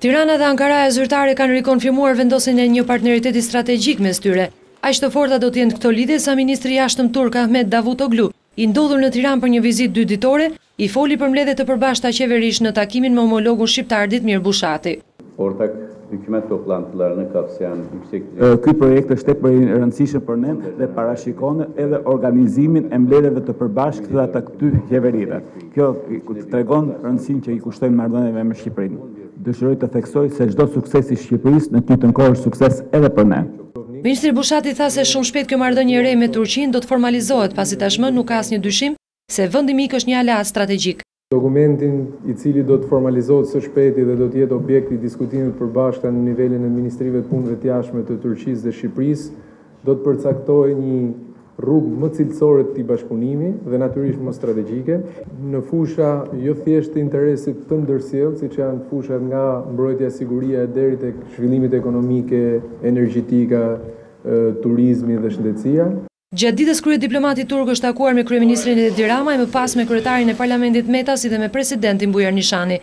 Tirana dhe Ankaraja zyrtare kanë rikonfirmuar vendosjen e një partneriteti strategjik mes tyre. Aq të forta do të jenë këto lidhje sa ministri i jashtëm turk Ahmet Davutoglu, i ndodhur në Tiranë për një vizitë 2 ditore, i foli për mbledhjet të përbashkëta qeverish në takimin me homologun shqiptar Ditmir Bushati. Ortak hükümet toplantılarını kapsayan yüksek Ky projekt është tepër i rëndësishëm për ne dhe parashikon edhe organizimin e mbledhjeve të përbashkëta të këtyre qeverive. Kjo tregon rëndësinë që i kushtojmë marrëdhënieve me Shqipërinë. Dëshiroj të theksoj se çdo sukses i Shqipërisë në këtë kohë është sukses edhe për ne. Ministri Bushati tha se shumë shpejt kjo marrëdhënie e re me Turqinë do të formalizohet, pasi tashmë nuk ka asnjë dyshim se vendi mik është një aleat strategjik. Dokumentin i cili do të formalizohet së shpejti dhe do të jetë objekt i diskutimit përbashkëta në nivelin e Ministrive të Punëve të Jashtme të Turqisë dhe Shqipërisë, do të përcaktojë një rrugë më cilësore të këtij bashkëpunimi dhe natyrisht më strategjike, në fusha jo thjesht të interesit të ndërsjellë, siç janë fushat nga mbrojtja, siguria deri tek zhvillimit ekonomike, energjetika, turizmi dhe shëndetësia. Gjatë ditës kryediplomati turk është takuar me kryeministrin Edi Rama e më pas me kryetarin e parlamentit Meta si dhe me presidentin Bujar Nishani.